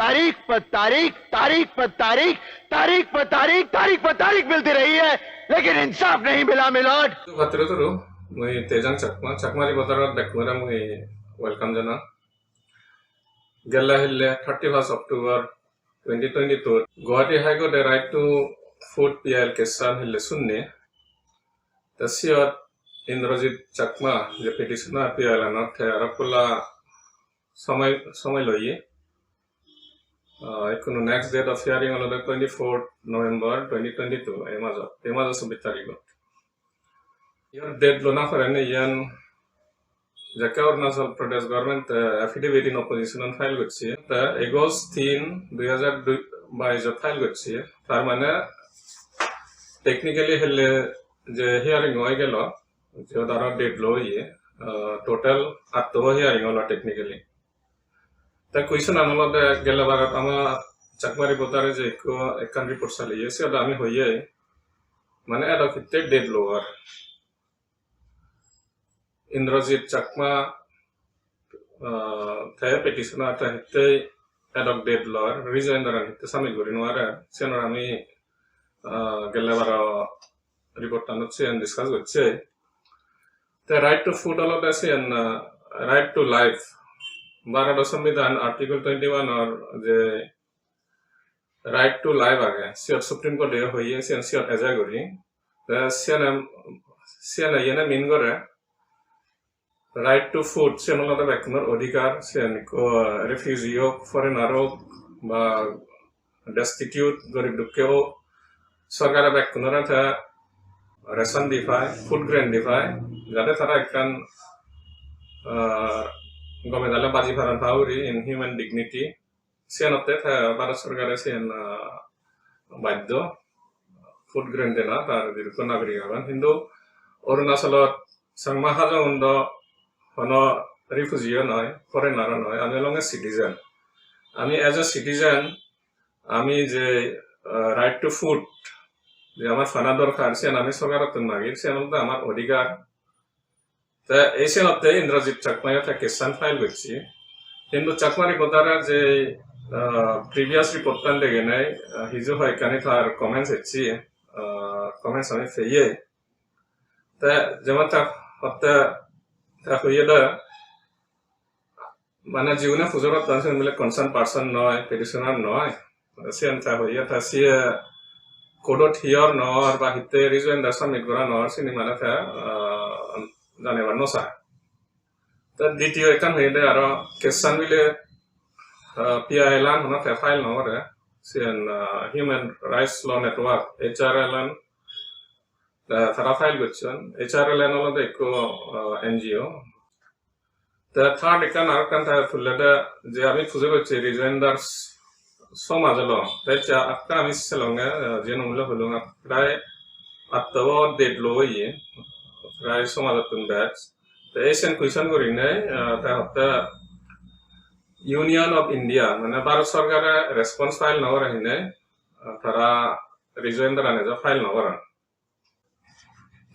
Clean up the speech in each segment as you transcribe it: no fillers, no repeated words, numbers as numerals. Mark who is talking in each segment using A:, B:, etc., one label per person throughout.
A: तारीख पर तारीख तारीख पर तारीख तारीख पर तारीख तारीख पर तारीख मिलती रही है, लेकिन इंसाफ नहीं मिला मिलोड।
B: मैं तेजंग चकमा चकमारी बदर देखमरा मैं वेलकम जना गेला हिल्ले 31 October 2022 Gauhati High Court the right to food PIL केसान हिल्ले सुनने तस्यात Indrajit Chakma the petitioner PIL No थे अरपुला समय लोये इकोनो next date of hearing on the 24th November 2022 एमाजो सबमिट तारीख Your dead lona for any young Arunachal Pradesh government affidavit in opposition on file with see the egos thin 2002 by the file with see Tarmana technically the hearing oigelo the other dead low ye total at the hearing all technically the question another the Galabarat ama Chakmari Potare a country put sally yes or Dami Hoye Mana adopted dead lower Indrajit Chakma the petitioner the adopt dead law Rejoinder and the Samil Gurinwara Senarami Galavara report and discuss with say the right to food all of the say and right to life Baradosamidan Article 21 or the right to life again Supreme Court yes and Sir Azagori the Siena Yena Mingore right to food senala da bekmer odhikar sen ko refugee foreigner ba destitute garib dukkeo sarkar bekmer tha ration dify food grain dify jate thara ekkan gomedala baji pharan pauri in human dignity sen otte tha bharat sarkar sen badyo food grain dena tar dirko nagrikaban hindu Arunachal sangma Hajong Hono refugee no foreigner no আমি long a citizen আমি as a citizen আমি যে right to food যে আমার খানা দরকার সেন আমি সরকারত মাগি সেন তো আমার অধিকার তা এই সেনতে ইন্দ্রজিৎ চাকমায়া থেকে কেসান ফাইল করছি কিন্তু চাকমারি কথারা যে প্রিভিয়াস রিপোর্ট কান দেখে নাই হিজো হয় কানে তার কমেন্টস হচ্ছে কমেন্টস আমি ফেয়ে তা যেমন তা হত্যা Tahuida Mana Juna Fuzora Tansan will concerned person no petitioner no Sian Tahuya Tasia Kodot here no or Bahite Rejoinder some Migora no Sinimanata Danevanosa. That did you can read there Kesan will PIL not a file no Sian Human Rights Law Network HRLN the Tharafile Gutson, HRLN all of the NGO. The third can Arkanta Fulada, the Ami Fuzuchi Rejoinders so much along. That's Akam is Salonga, Genumla Hulunga, try at the word dead low ye, try some other thing that. The Asian question were in the Union of India, and a Barasorga response file now in Tara Rejoinder and a file now.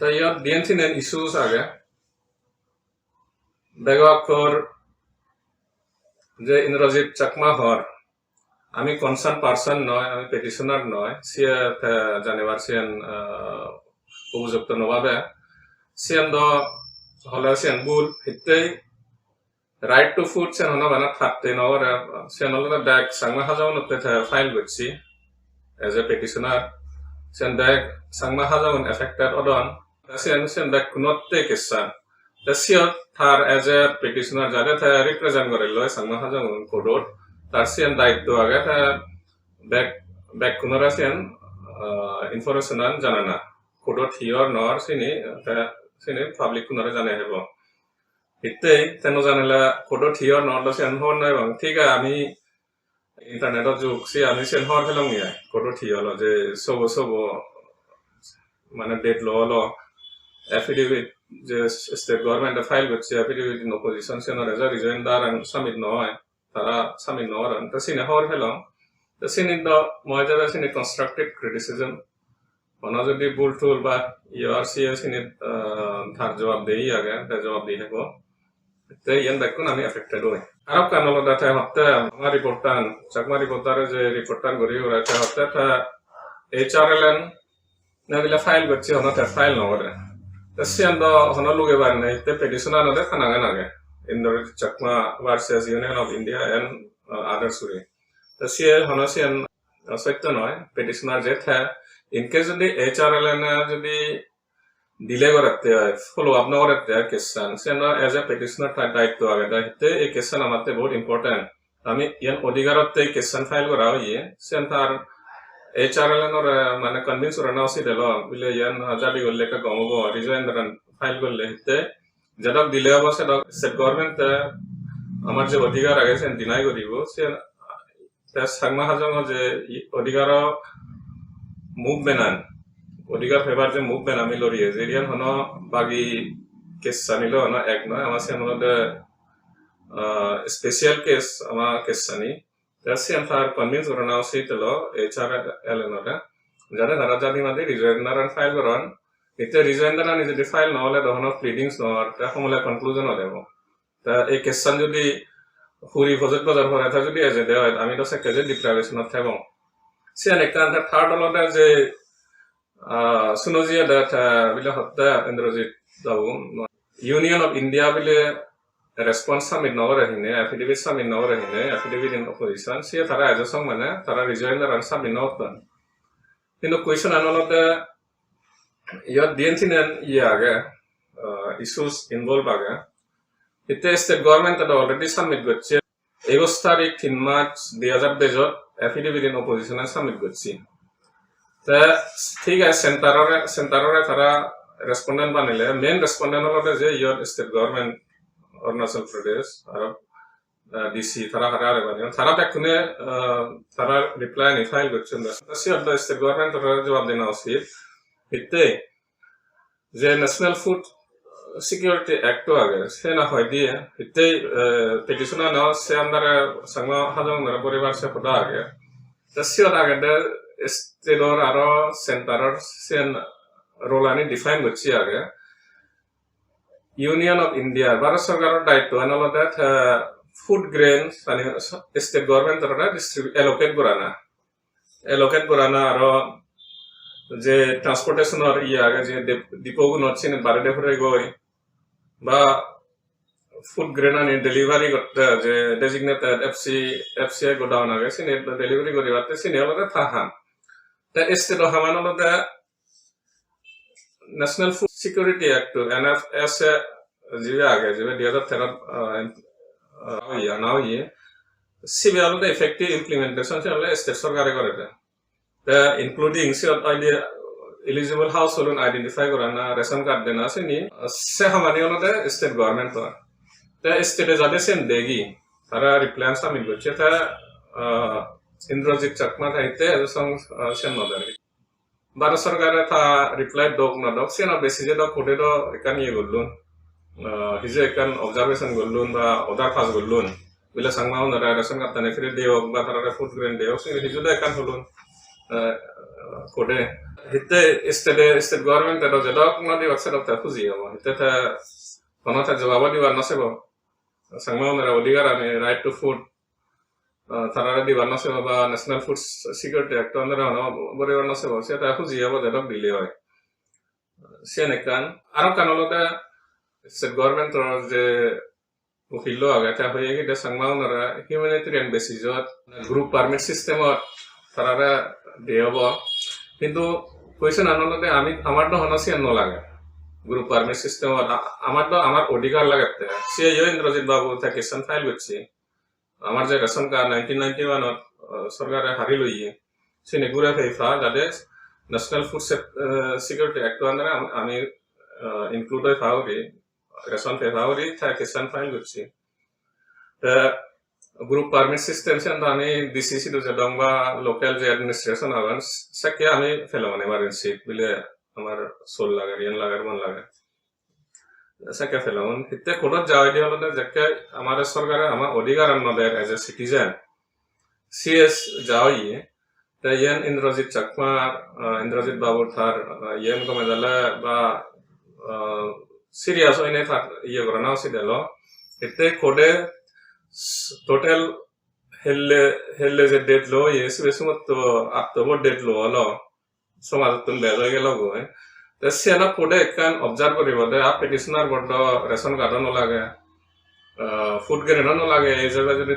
B: तो यह DNC ने issues आ गया बेगवाकर जे इंद्रजीत चकमा हर आमी concerned person नॉय आमी petitioner नॉय Siya थे जानेवार सियन उपयुक्त नवाबे सियन दो हला सियन बुल हित्ते right to food सियन होना बना खाते नवर सियन हला बैग संगमा हजाओं नत्ते थे file गुच्छी as a petitioner सियन बैग संगमा हजाओं affected odon Sen back not take a son. The seal tar as a petitioner Jadet represent Gorilla, Sama Hajong Kodot, Tarsian died to Agata back Kunorasian information on Janana. Kodot here nor Sini public Kunorazan Evo. Hitte, Tenozanella, Kodot here nor the San Horn, Tiga Ami Internet of Juxi, Amisan Horhelongia, Kodot here, so Mana dead law. Affidavit just state government file with the affidavit in opposition or as a rejoinder and summit no Tara summit no and the sin a hor hello the sin in the Mojaras in a constructed criticism one of the bull tool but URCS in it Tarjo of the again the job the Hego the young Bakunami affected away. Arab kanalo data hotte ama reportan Chakma reporter je reportan gori ora ta hotte ta HRLN na bila file gotchi ona ta file no ore tasian do hono luge ban nei te petitioner no de khanaga nage Indrajit Chakma versus Union of India and other suri tasie hono sian সত্য নয় petitioner যে থা in case যদি HRLN যদি delay করতে হয় follow up না করতে হয় Kesang Sen as a petitioner তার দায়িত্ব আগে দায়িত্বে এই কেসান আমাতে বহুত ইম্পর্টেন্ট আমি ইয়ান অধিকারতে কেসান ফাইল করা হইয়ে সেন তার HRLN or মানে কনভিন্স করা নাও সিদেল বিলে ইয়ান জারি করলে কা গমগ রিজয়েন্ডার ফাইল করলে হিতে যেডক দিলে হবো সেডক স্টেট গভর্নমেন্ট আমার যে অধিকার আগে সেন ডিনাই করিব সেন Chakma Hajong যে অধিকার মুভমেন্ট অধিকার ফেভার যে মুভমেন্ট আমি লরিয়ে জেরিয়ান হনো বাগি কেস সানিলো হনো এক নয় আমার সেন হলো স্পেশাল কেস আমার কেস সানি সেন তার কনভিন্স করানো উচিত হলো HRLN যারা তারা জানি মাঝে রিজয়েন্ডার ফাইল করেন এতে রিজয়েন্ডার আনি যদি ফাইল নহলে তখন প্লিডিংস নহর সমলে কনক্লুজন দেব তা এই কেসান যদি Huri Fozet Bazar for Athajudi as a day, I mean, a case deprivation of Tavon. See an account that third order as a Sunozia that will have the Indrajit Union of India will response some in Novarahine, affidavit some in Novarahine, affidavit in opposition. See a Tara as a song manner, Tara rejoinder and some in Northern. In the question, and all of the your Dientin Yaga issues involved. It is the government that already submit gotchi. 21 তারিখ 3 March 2022 affidavit in opposition submit gotchi. তা ঠিক আছে সেন্টাররে তারা respondent বানাইলে main respondent হলো যে year state government Arunachal Pradesh আর DC তারা Harare বানিয়ে তারা দেখুনে তারা রিপ্লাই নি ফাইল করছেন সিয়র দ্য স্টেট গভর্নমেন্ট তারা জবাব দেনা উচিত হিতে যে ন্যাশনাল ফুড Security Act আগে সে না হয় দিয়ে হিতে petitioner না সে আমরা Chakma Hajong না পরিবার সে পদা আগে তসিয়র আগে দে স্টেটর আর সেন্টারর সেন রোল আনি ডিফাইন করছি আগে Union of India ভারত সরকারের দায়িত্ব আনলো দ্যাট ফুড গ্রেনস মানে স্টেট গভর্নমেন্ট তারা এলোকেট করানা আর যে ট্রান্সপোর্টেশনের আগে যে ডিপোগুলো আছে বারোডে ফরে গই বা ফুড গ্রেন আনি ডেলিভারি করতে যে ডেজিগনেটেড এফসিআই গোডাউন আগে সিনে ডেলিভারি করিবাতে সিনে হলো থাহাম তা স্টেট হামান হলো national food security act NFS যে আগে যে 2013 নাও সিবি হলো এফেক্টিভ ইমপ্লিমেন্টেশন সে হলো স্টেট সরকারে করে including eligible household identify korana ration card dena se ni se hamani olode state government to ta state jade sen degi tara reply submit goche ta Indrajit Chakma thaite song sen nodari baro sarkare tha reply dog na dog sen basis do code do ekan ye gollun hije ekan observation gollun ba order pass gollun bila sangma onara ration card tane fire deo ba tara food grain deo se hijuda ekan holun Kode hitte state government that was a dog not the website of the Fuzio. That one of the Javadi were Nasebo. Sangmo Odigar and right to food. Taradi were Nasebo, National Food Security Act on the Rano, whatever Nasebo, said a Fuzio, the dog delay. Senecan, Arakanolo, the state government or the Uhilo, Agata, the Sangmo humanitarian basis or group permit system or Tarara. দেব কিন্তু question আনলতে আমি আমার তো হনসি ন লাগে group permit system আমার তো আমার অধিকার লাগাতে সে ইন্দ্রজিৎ বাবু থেকে কেসন ফাইল করছে আমার যে রেশন কার্ড 1991 সরকারে হারি লইয়ে সে নেগুরা ফেফা যাতে ন্যাশনাল ফুড সিকিউরিটি অ্যাক্ট আন্ডারে আমি ইনক্লুড হই ফাউরি রেশন ফেফাউরি থেকে কেসন ফাইল করছে Group permit system se anda ami DCC do jadong ba local je administration avan sake ami felon emergency bile amar sol lagar yen lagar mon lagar sake felon hitte kodo jawai di holo jakke amare sarkare ama odhigar another as a citizen CS jawai ta yen Indrajit Chakma Indrajit babu thar yen ko medala ba serious oine thar ye gorana sidelo hitte kode total helle je date lo yes besumot to October date lo alo somatun bezo gelo go ta siana pode kan observe koribode a petitioner bodo ration card no lage food grain no lage ei jaga jodi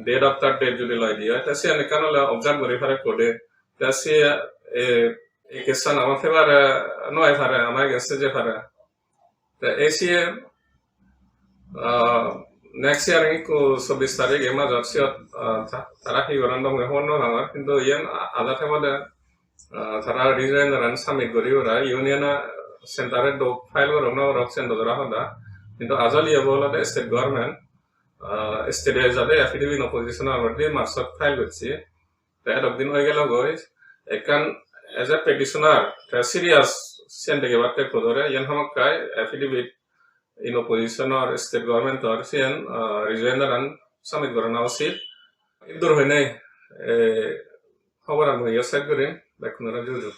B: date of that date jodi loi dia ta siana kan observe kori pare pode ta sia e kesan ama febar no ai pare ama gese je pare ta esia next year ko 24 tarik ema josiot tara hi gorandom honno hanga kintu yen ada themode tara rejoinder an submit gori ora union center do file ro no option do ra hoda kintu ajali abolade state government state jade affidavit in opposition already marsot file gotchi that of din hoigelo goi ekan as a petitioner serious sende ge batte kodore yen hamakai affidavit in opposition or state government or sian rejoinder and submit gorana usit idur hoine khobor am yosek gore bakunara juju